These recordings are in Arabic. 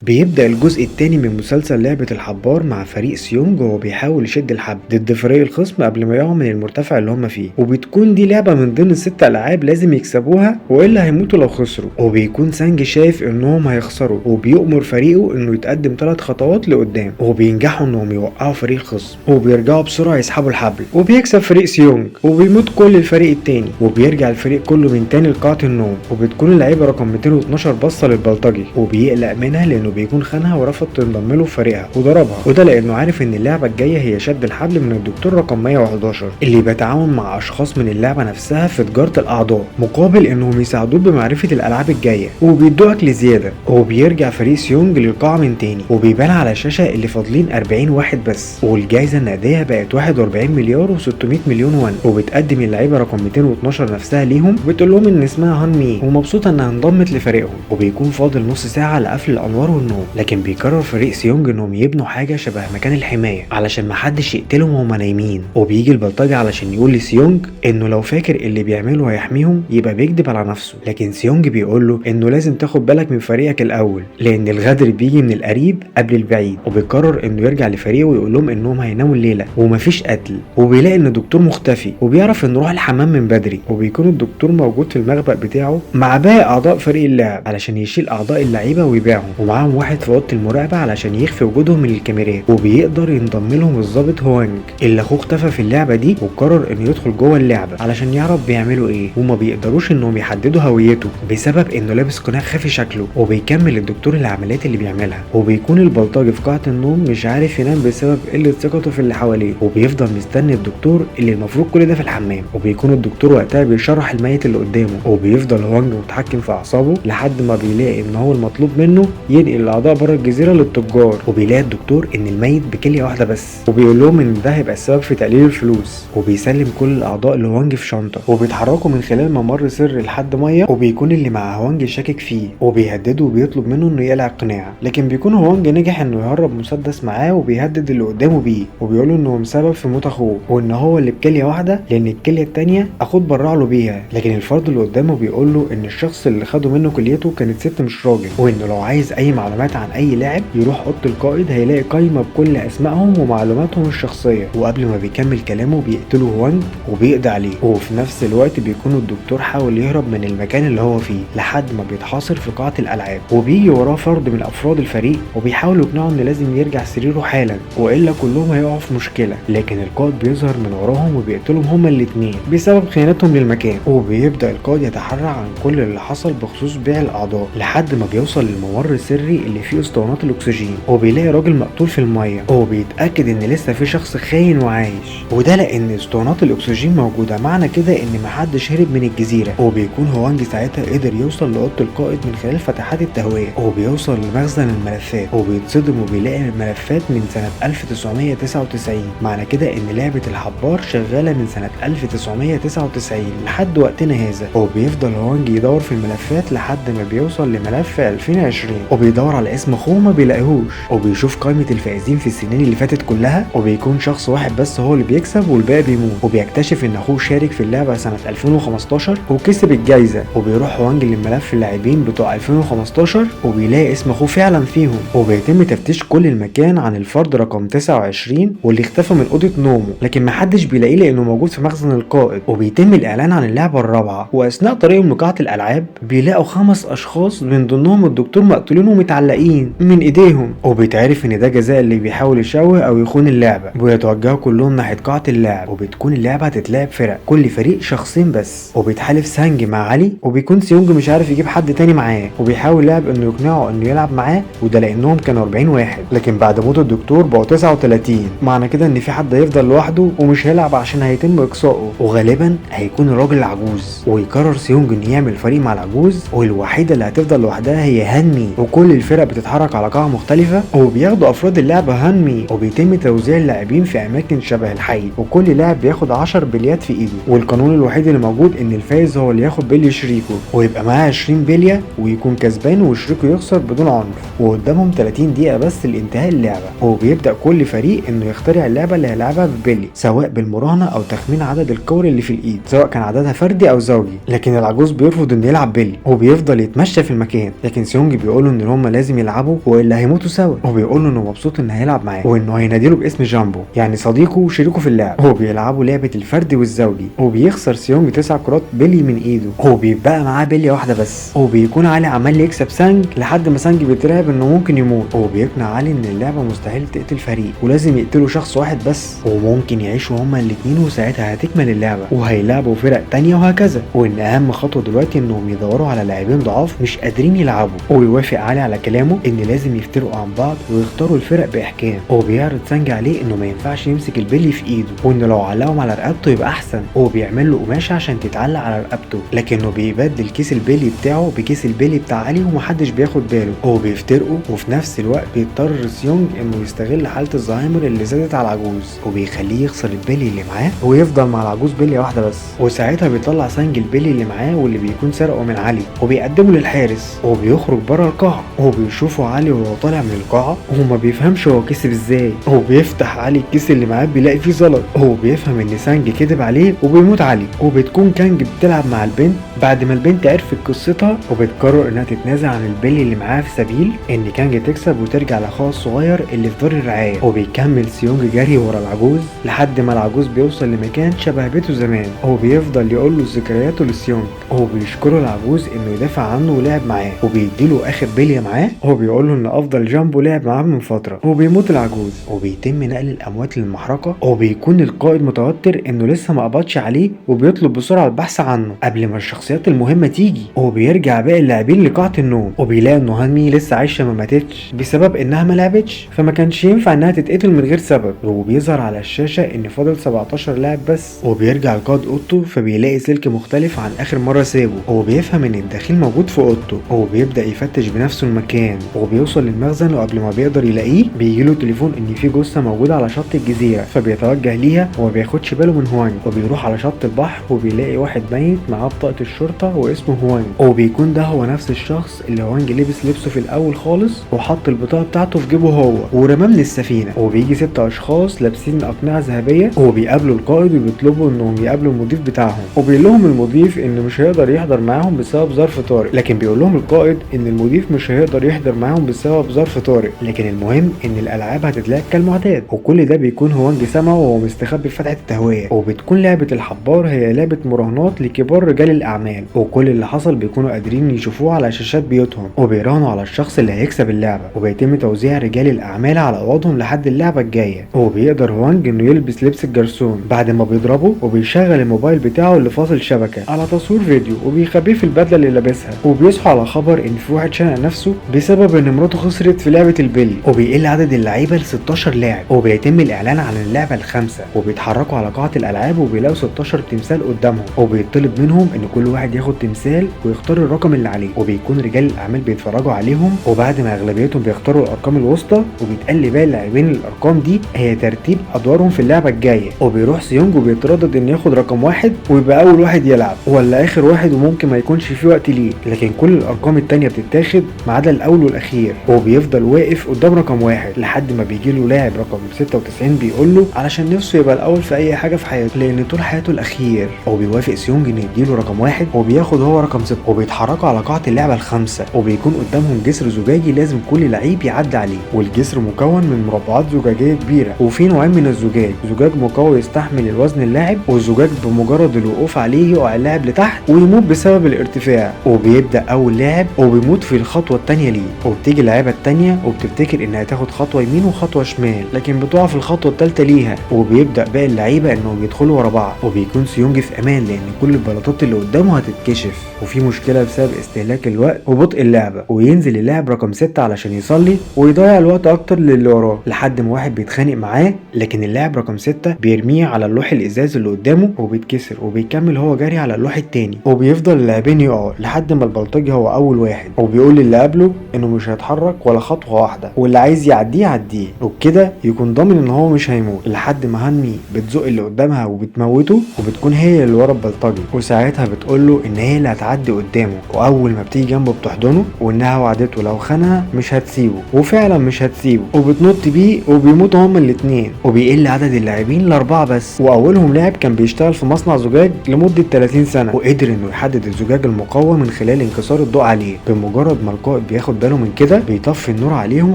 بيبدأ الجزء التاني من مسلسل لعبة الحبار مع فريق سيونج وهو بيحاول يشد الحبل ضد فريق الخصم قبل ما يقعوا من المرتفع اللي هما فيه، وبتكون دي لعبة من ضمن الست ألعاب لازم يكسبوها وإلا هيموتوا لو خسروا. وبيكون سانج شايف إنهم هيخسروا وبيؤمر فريقه إنه يتقدم 3 خطوات لقدام، وبينجحوا إنهم يوقعوا فريق الخصم وبيرجعوا بسرعة يسحبوا الحبل وبيكسب فريق سيونج وبيموت كل الفريق التاني وبيرجع الفريق كله من تاني لقاعة النوم. وبتكون اللعيبة رقم 212 باصة للبلطجي وبيقلق منها لأنه بيكون خانها ورفض تنضم له في فريقها وضربها، وده لانه عارف ان اللعبه الجايه هي شد الحبل من الدكتور رقم 111 اللي بيتعاون مع اشخاص من اللعبه نفسها في تجاره الاعضاء مقابل انهم يساعدوه بمعرفه الالعاب الجايه وبيدوا اكل زياده. وبيرجع فريق سيونج للقاعه من تاني وبيبان على الشاشه اللي فاضلين 40 واحد بس، والجائزه النقديه بقت 41 مليار و600 مليون وان. وبتقدم اللعيبه رقم 212 نفسها ليهم وبتقول لهم ان اسمها هان مي ومبسوطه انها انضمت لفريقهم. وبيكون فاضل نص ساعه لقفل الانوار والنوم، لكن بيقرر فريق سيونج انهم يبنوا حاجه شبه مكان الحمايه علشان محدش يقتلهم وهما نايمين. وبيجي البلطجي علشان يقول لسيونج انه لو فاكر اللي بيعمله هيحميهم يبقى بيكذب على نفسه، لكن سيونج بيقول له انه لازم تاخد بالك من فريقك الاول لان الغدر بيجي من القريب قبل البعيد. وبيقرر انه يرجع لفريقه ويقول لهم انهم هيناموا الليله ومفيش قتل. وبيلاقي ان الدكتور مختفي وبيعرف انه راح الحمام من بدري، وبيكون الدكتور موجود في المخبأ بتاعه مع باقي اعضاء فريق اللعب علشان يشيل اعضاء اللعيبه ويبيعهم، ومعاهم واحد في اوضه المراقبه علشان يخفي وجودهم من الكاميرات. وبيقدر ينضم لهم الضابط هوانج اللي اخوه اختفى في اللعبه دي، وقرر انه يدخل جوه اللعبه علشان يعرف بيعملوا ايه، وما بيقدروش انهم يحددوا هويته بسبب انه لابس قناع خافي شكله. وبيكمل الدكتور العمليات اللي بيعملها، وبيكون البلطجي في قاعه النوم مش عارف ينام بسبب قله ثقته في اللي حواليه، وبيفضل مستني الدكتور اللي المفروض كل ده في الحمام. وبيكون الدكتور وقتها بيشرح الميت اللي قدامه، وبيفضل هوانج متحكم في اعصابه لحد ما بيلاقي ان هو المطلوب منه ينقل الاعضاء بره الجزيره للتجار. وبيلاقي الدكتور ان الميت بكليه واحده بس، وبيقول لهم ان ده هيبقى السبب في تقليل الفلوس. وبيسلم كل الاعضاء لهوانج في شنطه، وبيتحركوا من خلال ممر سر لحد ميه، وبيكون اللي مع هوانج شاكك فيه وبيهدده وبيطلب منه انه يقلع القناع، لكن بيكون هوانج نجح انه يهرب مسدس معاه وبيهدد اللي قدامه بيه، وبيقول له انه مسبب في موت اخوه وان هو اللي بكليه واحده لان الكليه التانيه اخوه اتبرع له بيها. لكن الفرد اللي قدامه بيقول له ان الشخص اللي خده منه كليته كانت ست مش راجل، وانه لو عايز اي معلومات عن اي لاعب يروح اوضه القائد هيلاقي قايمه بكل اسمائهم ومعلوماتهم الشخصيه. وقبل ما بيكمل كلامه بيقتلوا هوانج وبيقضي عليه، وفي نفس الوقت بيكون الدكتور حاول يهرب من المكان اللي هو فيه لحد ما بيتحاصر في قاعه الالعاب، وبيجي وراه فرد من افراد الفريق وبيحاول يقنعه ان لازم يرجع سريره حالا والا كلهم هيقعوا في مشكله. لكن القائد بيظهر من وراهم وبيقتلهم هما الاثنين بسبب خيانتهم للمكان. وبيبدا القائد يتحرى عن كل اللي حصل بخصوص بيع الاعضاء لحد ما بيوصل للممر السري اللي فيه اسطوانات الاكسجين، وبيلاقي راجل مقتول في الميه، وبيتاكد ان لسه في شخص خاين وعايش، وده لان اسطوانات الاكسجين موجوده، معنى كده ان محدش هرب من الجزيره. وبيكون هوانج ساعتها قدر يوصل لاوضه القائد من خلال فتحات التهويه، وبيوصل لمخزن الملفات وبيتصدم وبيلاقي الملفات من سنه 1999، معنى كده ان لعبه الحبار شغاله من سنه 1999 لحد وقتنا هذا. وبيفضل هوانج يدور في الملفات لحد ما بيوصل لملف 2020 وبيدور على اسم اخوه ما بيلاقيهوش، وبيشوف قائمه الفائزين في السنين اللي فاتت كلها وبيكون شخص واحد بس هو اللي بيكسب والباقي بيموت. وبيكتشف ان اخوه شارك في اللعبه سنه 2015 وكسب الجايزه، وبيروح هوانج لملف اللاعبين بتوع 2015 وبيلاقي اسم اخوه فعلا فيهم، وبيتم تفتيش كل المكان عن الفرد رقم 29 واللي اختفى من اوضه نومه، لكن محدش بيلاقيه لانه موجود في مخزن القائد. وبيتم الاعلان عن اللعبه الرابعه، واثناء طريقهم لقاعه الالعاب بيلاقوا 5 اشخاص من ضمنهم الدكتور مقتولين ومتعلقين من ايديهم، وبيتعرف ان ده جزاء اللي بيحاول يشوه او يخون اللعبه، ويتوجهوا كلهم ناحيه قاعه اللعب. وبتكون اللعبه هتتلعب فرق، كل فريق شخصين بس، وبيتحالف سانج مع علي، وبيكون سيونج مش عارف يجيب حد تاني معاه، وبيحاول لاعب انه يقنعه انه يلعب معاه، وده لانهم كانوا 40 واحد لكن بعد موت الدكتور بقوا 39، معنى كده ان في حد هيفضل لوحده ومش هيلعب عشان هيتم اقصائه، وغالبا هيكون الراجل العجوز. ويقرر سيونج انه يعمل فريق مع العجوز، والوحيده اللي هتفضل لوحدها هي هانمي، وكل الفرق بتتحرك على قاعه مختلفه، وبياخدوا افراد اللعبه هانمي، وبيتم توزيع اللاعبين في اماكن شبه الحي، وكل لاعب بياخد 10 بليات في ايده، والقانون الوحيد اللي موجود ان الفايز هو اللي ياخد بلي شريكه ويبقى معاه 20 بليه ويكون كسبان وشريكه يخسر بدون عنف، وقدامهم 30 دقيقه بس لانتهاء اللعبه. وبيبدا كل فريق انه يخترع اللعبه اللي هيلعبها ببلي، سواء بالمراهنه او تخمين عدد الكور اللي في الايد سواء كان عددها فردي او زوجي، لكن العجوز بيرفض انه يلعب بلي وبيفضل يتمشى في المكان، لكن سيونج بيقولوا ان هم لازم يلعبوا والا هيموتوا سوا. وبيقول له انه مبسوط انه هيلعب معاه وانه هيناديله باسم جامبو يعني صديقه وشريكه في اللعب. وبيلعبوا لعبه الفردي والزوجي، وبيخسر سيونج 9 كرات بيلي من ايده، وبيبقى معاه بليه واحده بس. وبيكون علي عمال يكسب سانج لحد ما سانج بيترعب انه ممكن يموت. وبيقنع علي ان اللعبه مستحيل تقتل فريق ولازم يقتلوا شخص واحد بس، وممكن يعيشوا هما الاتنين وساعتها هتكمل اللعبه وهيلعبوا فرق تانية وهكذا. وان اهم خطوه دلوقتي انهم يدوروا على لاعبين ضعاف مش قادرين يلعبوا. ويوافق علي على كلامه ان لازم يفترقوا عن بعض ويختاروا الفرق باحكام. وبيعرض سانج عليه انه ما ينفعش يمسك البلي في ايده، وان لو علقهم على رقبته يبقى احسن. وبيعمل له قماشه عشان تتعلق على رقبته، لكنه بيبدل كيس البلي بتاعه بكيس البلي بتاع علي ومحدش بياخد باله. وبيفترقوا، وفي نفس الوقت بيضطر سيونج انه يستغل حاله الزهايمر اللي زادت على العجوز وبيخليه يخسر البلي اللي معاه ويفضل مع العجوز بليه واحده بس. وساعتها بيطلع سانج البلي اللي معاه واللي بيكون سرقه من علي وبيقدمه للحارس. وبيخرج بره القاعه وبيشوفوا علي وهو طالع من القاعه وما بيفهمش هو كسب ازاي. وبيفتح علي الكيس اللي معاه بيلاقي فيه زلط. هو بيفهم ان سانج كذب عليه وبيموت علي. وبتكون كانج بتلعب مع البنت بعد ما البنت عرفت قصتها، وبتقرر انها تتنازل عن البلي اللي معاها في سبيل ان كانج تكسب وترجع لاخوها الصغير اللي في دار الرعايه. وبيكمل سيونج جري ورا العجوز لحد ما العجوز بيوصل لمكان شبه بيته زمان. هو بيفضل يقول له ذكرياته لسيونج. هو بيشكره العجوز انه يدافع عنه ولعب معاه وبيديله اخر بليه معاه. هو بيقول له ان افضل جامبو لعب معاه من فتره. وبيموت العجوز وبيتم نقل الاموات للمحرقه. وبيكون القائد متوتر انه لسه ما قبضش عليه وبيطلب بسرعه البحث عنه قبل ما الشخصيات المهمه تيجي. وبيرجع باقي اللاعبين لقاعه النوم وبيلاقي ان هانمي لسه عايشه ما ماتتش بسبب انها ما لعبتش، فما كانش ينفع انها تتقتل من غير سبب. وبيظهر على الشاشه ان فاضل 17 لاعب بس. وبيرجع القائد اوضته فبيلاقي سلك مختلف عن اخر مره سابه. وبيفهم ان الدخيل موجود في اوضته. وبيبدا يفتش بنفسه المكان وبيوصل للمخزن. وقبل ما بيقدر يلاقيه بيجيله تليفون ان في جثه موجوده على شط الجزيره، فبيتوجه ليها وما بياخدش باله من هوانج. وبيروح على شط البحر وبيلاقي واحد ميت معاه بطاقه الشرطه واسمه هوانج. وبيكون ده هو نفس الشخص اللي هوانج لبس لبسه في الاول خالص وحط البطاقه بتاعته في جيبه هو ورماه من السفينه. وبيجي 6 اشخاص لابسين اقنعه ذهبيه وبيقابلوا القائد وبيطلبوا انهم يقابلوا المضيف بتاعهم. وبيقول لهم المضيف انه مش هيقدر يحضر معاهم بسبب ظرف طارئ، لكن بيقول لهم القائد ان المضيف مش هيقدر يحضر معاهم بسبب ظرف طارئ، لكن المهم ان الالعاب هتتلعب كالمعتاد. وكل ده بيكون هوانج سامعه وهو مستخبي في فتحه التهويه. وبتكون لعبه الحبار هي لعبه مراهنات لكبار رجال الاعمال، وكل اللي حصل بيكونوا قادرين يشوفوه على شاشات بيوتهم وبيراهنوا على الشخص اللي هيكسب اللعبه. وبيتم توزيع رجال الاعمال على اوضهم لحد اللعبه الجايه. وبيقدر هوانج انه يلبس لبس الجرسون بعد ما بيضربه وبيشغل الموبايل بتاعه اللي فاصل شبكه على تصوير فيديو وبيخبيه في البدله اللي لابسها. وبيصحوا على خبر ان في واحد شنق نفسه بسبب ان مراته خسرت في لعبه البلي. وبيقل عدد اللعيبه ل 16 لاعب. وبيتم الاعلان عن اللعبه الخامسه. وبيتحركوا على قاعه الالعاب وبيلاقوا 16 تمثال قدامهم. وبيطلب منهم ان كل واحد ياخد تمثال ويختار الرقم اللي عليه. وبيكون رجال الاعمال بيتفرجوا عليهم، وبعد ما اغلبيتهم بيختاروا الارقام الوسطى وبيتقال لباقي اللاعبين الارقام دي هي ترتيب ادوارهم في اللعبه الجايه. وبيروح سيونج وبيتردد ان ياخد رقم واحد ويبقى اول واحد يلعب ولا اخر واحد، وممكن ما يكونش في وقت ليه، لكن كل الارقام التانية بتتاخد ما عدا الاول والاخير. وبيفضل واقف قدام رقم واحد لحد ما بيجي له لاعب رقم 96 بيقول له علشان نفسه يبقى الاول في اي حاجه في حياته لان طول حياته الاخير. وبيوافق سيونج انه يديله رقم واحد وبياخد هو رقم 6. وبيتحركوا على قاعه اللعبه الخامسه وبيكون قدامهم جسر زجاجي لازم كل لعيب يعدي عليه. والجسر مكون من مربعات زجاجيه كبيره، وفي نوعين من الزجاج، زجاج مقوي يستحمل الوزن اللاعب، وزجاج بمجرد الوقوف عليه يقع اللاعب لتحت ويموت بسبب الارتفاع. وبيبدا اول لاعب وبيموت في الخطوه الثانيه ليه. وبتيجي اللعيبه الثانيه وبتفتكر انها تاخد خطوه يمين وخطوه شمال، لكن بتقع في الخطوه الثالثه ليها. وبيبدا باقي اللعيبه انهم يدخلوا ورا بعض. وبيكون سيونج في امان لان كل البلاطات اللي قدامه هتتكشف. وفي مشكله بسبب استهلاك الوقت وبطء اللعبه. وينزل اللاعب رقم 6 علشان يصلي ويضيع الوقت اكتر للي وراه لحد ما واحد بيتخانق معاه، لكن اللاعب رقم 6 بيرميه على اللوح الازاز اللي قدامه وبيتكسر. وبيكمل هو جري على اللوح التاني. وبيفضل اللاعبين يقعوا لحد ما البلطجي هو اول واحد. وبيقول للي قبله انه مش هيتحرك ولا خطوه واحده، واللي عايز يعديه يعديه، وبكده يكون ضامن ان هو مش هيموت. لحد ما هانمي بتزق اللي قدامها وبتموته، وبتكون هي اللي ورا البلطجي. وساعتها بتقول له ان هي اللي هتعدي قدامه. واول ما بتيجي جنبه بتحضنه وانها وعدته لو خانها مش هتسيبه، وفعلا مش هتسيبه. وبتنط بيه وبيموتوا هما الاثنين. وبيقل عدد اللاعبين ل4 بس. واولهم لاعب كان بيشتغل في مصنع زجاج لمده 30 سنه وقدر انه يحدد الزجاج المقوى من خلال انكسار الضوء عليه. بمجرد ما القائد بياخد باله من كده بيطفي النور عليهم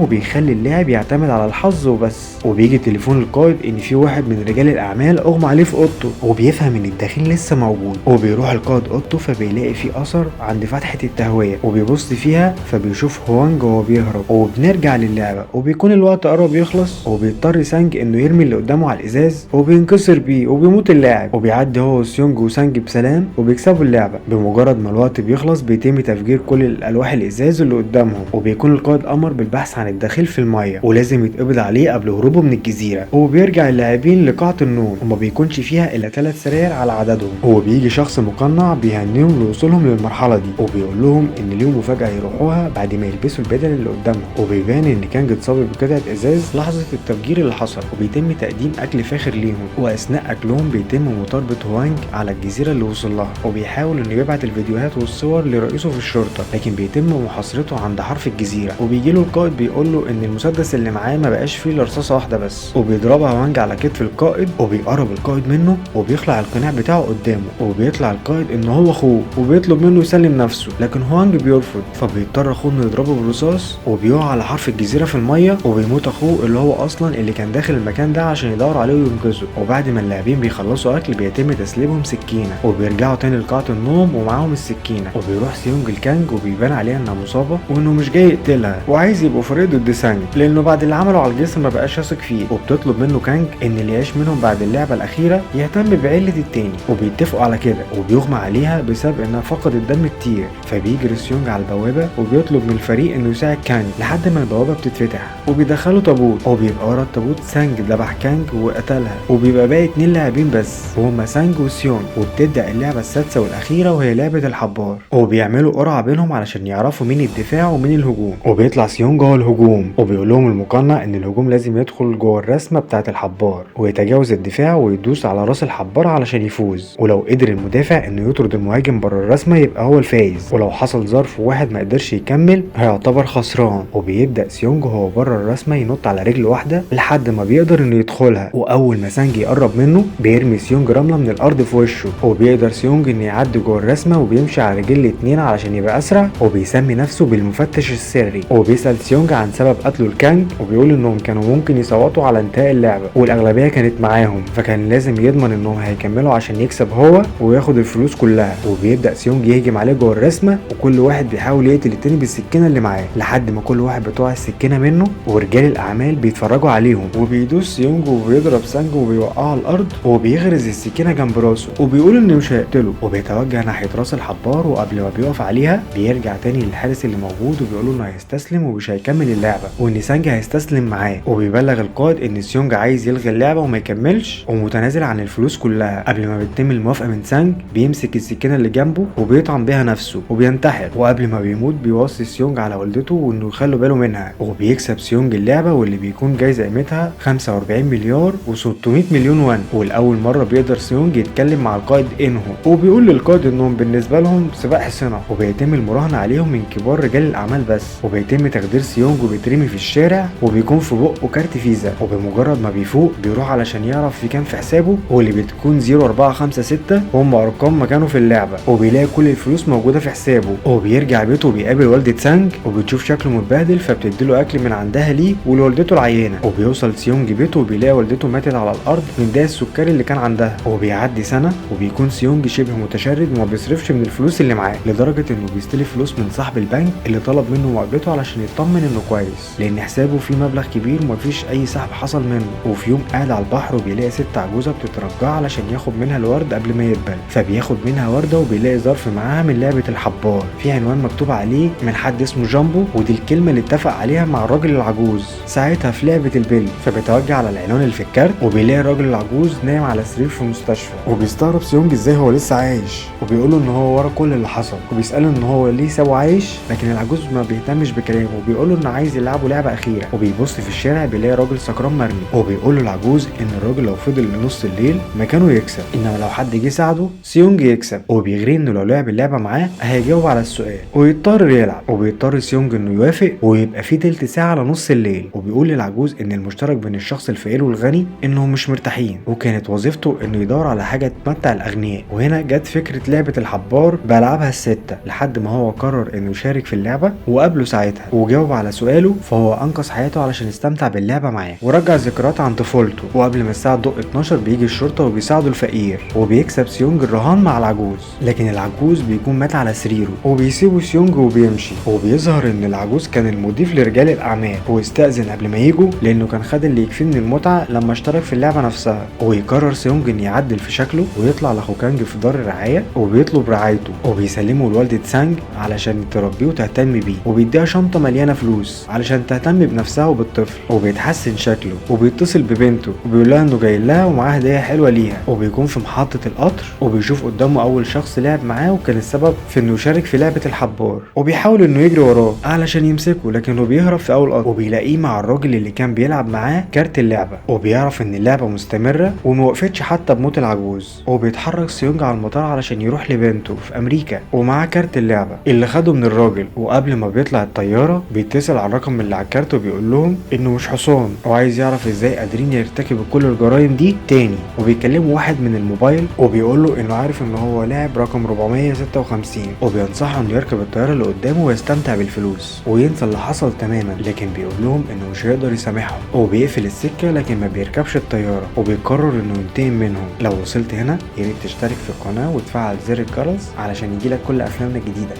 وبيخلي اللاعب يعتمد على الحظ وبس. وبيجي تليفون القائد ان في واحد من رجال الاعمال اغمى عليه في اوضته، وبيفهم ان الدخيل لسه موجود، وبيروح القائد اوضته فبيلاقي في اثر عند فتحة التهوية وبيبص فيها فبيشوف هوانج وهو بيهرب. وبنرجع للعبة وبيكون الوقت قرب يخلص، وبيضطر سانج انه يرمي اللي قدامه على الازاز وبينكسر بيه وبيموت اللاعب، وبيعدي هو وسيونج وسانج بسلام وبيكسبوا اللعبة. بمجرد ما الوقت بيخلص بيتم تفجير كل الالواح الازاز اللي قدامهم، وبيكون القائد امر بالبحث عن الدخيل في المية ولازم يتقبض عليه قبل هروبه من الجزيرة. وبيرجع اللاعبين لقاعة النوم وما بيكونش فيها الا 3 سراير على عددهم، وبيجي شخص مقنع بيهنيهم لوصولهم للمرحلة دي، وبيقول لهم ان ليهم مفاجأة يروحوها بعد ما يلبسوا البدل اللي قدامهم. وبيبان ان كانج اتصاب بقطعة ازاز لحظة التفجير اللي حصل، وبيتم تقديم اكل فاخر ليهم، واثناء اكلهم بيتم مطاردة هوانج على الجزيرة اللي وصل لها، وبيحاول انه يبعت الفيديوهات والصور لرئيسه في الشرطة لكن بيتم محاصرته عند حرف الجزيرة. وبيجيله القائد بيقول له ان المسدس اللي معاه ما بقاش فيه الا رصاصة واحدة بس، وبيضربها هوانج على كتف القائد، وبيقرب القائد منه وبيخلع القناع بتاعه قدامه، وبيطلع القائد ان هو اخوه وبيطلب منه يسلم نفسه، لكن هوانج بيرفض، فبيضطر اخوه انه يضربه بالرصاص وبيقع على حرف الجزيرة في المية، وبيموت اخوه اللي هو اصلا اللي كان داخل المكان ده عشان يدور عليه وينقذه. وبعد ما اللاعبين بيخلصوا اكل بيتم تسليمهم سكينة، وبيرجعوا تاني لقاعة النوم ومعاهم السكينة، وبيروح سيونج الكانج وبيبان عليها انها مصابة وانه مش جاي يقتلها وعايز يبقوا فريق ضد سانج لانه بعد اللي عمله على الجسم ما بقاش يثق فيه. وبتطلب منه كانج ان اللي يعيش منهم بعد اللعبة الاخيرة يهتم بعيلة التاني، وبيتفقوا على كده، وبيغمى عليها بسبب انها فقدت دم كتير. فبيجري سيونج على البوابة وبيطلب من الفريق انه يساعد كانج لحد ما البوابة بتتفتح، وبيدخلوا تابوت، وبيبقى ورا التابوت سانج ذبح كانج وقتلها، وبيبقى باقي 2 لاعبين بس وهما سانج وسيونج. وبتبدأ اللعبة السادسة والأخيرة وهي لعبة الحبار، وبيعملوا قرعة بينهم علشان يعرفوا مين الدفاع ومين الهجوم. وبيطلع سيونج هو الهجوم، وبيقول لهم المقنع ان الهجوم لازم يدخل جوه الرسمة بتاعة الحبار ويتجاوز الدفاع ويدوس على راس الحبار علشان يفوز، ولو قدر المدافع انه يطرد المهاجم بره الرسمة يبقى هو الفايز، ولو حصل ظرف وواحد ما قدرش يكمل هيعتبر خسران. وبيبدأ سيونج وهو بره الرسمة ينط على رجل واحدة لحد ما بيقدر انه يدخلها، واول ما سانج يقرب منه بيرمي سيونج رملة من الارض في وشه، وبيقدر سيونج انه يعدي جوه الرسمة وبيمشي على رجل الاتنين علشان يبقى اسرع، وبيسمي نفسه بالمفتش السري. وبيسأل سيونج عن سبب قتله الكانج، وبيقول انهم كانوا ممكن يصوتوا على انتهاء اللعبة والاغلبية كانت معاهم، فكان لازم يضمن انهم هيكملوا عشان يكسب هو وياخد الفلوس كلها. وبيبدأ سيونج يهجم عليه جوه الرسمة، وكل واحد بيحاول يقتل التاني بالسكينة اللي معاه لحد ما كل واحد بتوع السكينة منه، ورجال الاعمال بيتفرجوا عليهم. وبيدوس سيونج وبيضرب سانج وبيوقعه على الارض، وبيغرز السكينة جنب راسه وبيقول انه مش هيقتله، وبيتوجه ناحية راس الحبار، وقبل ما بيقف عليها بيرجع تاني للحارس اللي موجود وبيقول له انه هيستسلم ومش هيكمل اللعبة وان سانج هيستسلم معاه. وبيبلغ القائد ان سيونج عايز يلغي اللعبة وما يكملش ومتنازل عن الفلوس كلها. قبل ما بتتم الموافقة من سانج بيمسك السكينة اللي جنبه وبيطعن بيها نفسه وبينتحر، وقبل ما بيموت بيوصي سيونج على والدته وانه يخلوا باله منها. وبيكسب سيونج اللعبة واللي بيكون جايزة قيمتها 45 مليار و600 مليون وان. والاول مرة بيقدر سيونج يتكلم مع القائد انهو، وبيقول للقائد انهم بالنسبة لهم سباق حصنة، وبيتم المراهنة عليهم من كبار رجال الاعمال بس. وبيتم تخدير سيونج وبيترمي في الشارع وبيكون في بقه كارت فيزا، وبمجرد ما بيفوق بيروح علشان يعرف في كام في حسابه، واللي بتكون 0456 وهم ارقام مكانه في اللعبة، وبيلاقي كل الفلوس موجودة في حسابه. وبيرجع بيته وبيقابل والدة سانج وبتشوف شكله متبهدل فبتديله اكل من عندها ليه ولوالدته العيانة. وبيوصل سيونج بيته وبيلاقي والدته ماتت على الارض من داء السكري اللي كان عندها. وبيعدي سنة وبيكون سيونج شبه متشرد وما بيصرفش من الفلوس اللي معاه، لدرجة انه بيستلف فلوس من صاحب البنك اللي طلب منه مقابلته علشان يطمن انه كويس لان حسابه فيه مبلغ كبير ومفيش اي سحب حصل منه. وفي يوم قاعد على البحر وبيلاقي ست عجوزة بتترجاه علشان ياخد منها الورد قبل ما يدبل، فبياخد منها وردة وبيلاقي ظرف معاها من لعبة الحبار في عنوان مكتوب عليه من حد اسمه جامبو، ودي الكلمة اللي اتفق عليها مع الراجل العجوز ساعتها في لعبة البلي. فبيتوجه على العنوان اللي في الكارت وبيلاقي الراجل العجوز نايم على سرير في مستشفى، وبيستغرب سيونج ازاي هو لسه عايش، وبيقول له ان هو ورا كل اللي حصل، وبيسأله ان هو ليه سابه عايش، لكن العجوز ما بيهتمش بكلامه وبيقول له انه عايز يلعبوا لعبة اخيرة. وبيبص في الشارع بيلاقي راجل سكران مرمي، وبيقول له العجوز ان الراجل لو فضل لنص الليل مكانه يكسب، انما لو حد جه ساعده سيونج يكسب. وبيغري انه لو لعب اللعبة معاه هيجاوب على السؤال ويضطر يلعب، وبيضطر سيونج انه يوافق ويبقى في تلت ساعة لنص الليل. وبيقول للعجوز ان المشترك بين الشخص الفقير والغني انهم مش مرتاحين، وكانت وظيفته انه يدور على حاجة تمتع الاغنياء. وهنا جت فكرة لعبة الحبار بألعابها الستة، لحد ما هو قرر انه يشارك في اللعبة اللعبة وقابله ساعتها وجاوب على سؤاله، فهو انقذ حياته علشان يستمتع باللعبة معاه ورجع ذكريات عن طفولته. وقبل ما الساعة تدق 12 بيجي الشرطة وبيساعدوا الفقير وبيكسب سيونج الرهان مع العجوز، لكن العجوز بيكون مات على سريره وبيسيبوا سيونج وبيمشي. وبيظهر ان العجوز كان المضيف لرجال الاعمال واستأذن قبل ما يجوا لانه كان خد اللي يكفيه من المتعة لما اشترك في اللعبة نفسها. ويقرر سيونج ان يعدل في شكله ويطلع لهوكانج في دار الرعاية وبيطلب رعايته وبيسلمه لوالدة سانج علشان تربيه وتهتم بيه، وبيديها شنطة مليانة فلوس علشان تهتم بنفسها وبالطفل وبيتحسن شكله. وبيتصل ببنته وبيقول لها انه جاي لها ومعاه هدية حلوة ليها. وبيكون في محطة القطر وبيشوف قدامه اول شخص لعب معاه وكان السبب في انه يشارك في لعبة الحبار، وبيحاول انه يجري وراه علشان يمسكه لكنه بيهرب في اول قطر. وبيلاقيه مع الراجل اللي كان بيلعب معاه كارت اللعبة، وبيعرف ان اللعبة مستمرة وموقفتش حتى بموت العجوز. وبيتحرك سيونج على المطار علشان يروح لبنته في امريكا ومعاه كارت اللعبة اللي خده من الراجل. وقبل ما بيطلع الطيارة بيتصل على الرقم اللي على الكارت وبيقول لهم انه مش حصان وعايز يعرف ازاي قادرين يرتكبوا كل الجرائم دي تاني. وبيكلموا واحد من الموبايل وبيقول له انه عارف ان هو لاعب رقم 456 وبينصحه انه يركب الطيارة اللي قدامه ويستمتع بالفلوس وينسى اللي حصل تماما، لكن بيقول لهم انه مش هيقدر يسامحهم. وبيقفل السكة لكن ما بيركبش الطيارة وبيقرر انه ينتقم منهم. لو وصلت هنا ياريت تشترك في القناة وتفعل زر الجرس علشان يجيلك كل افلامنا الجديدة.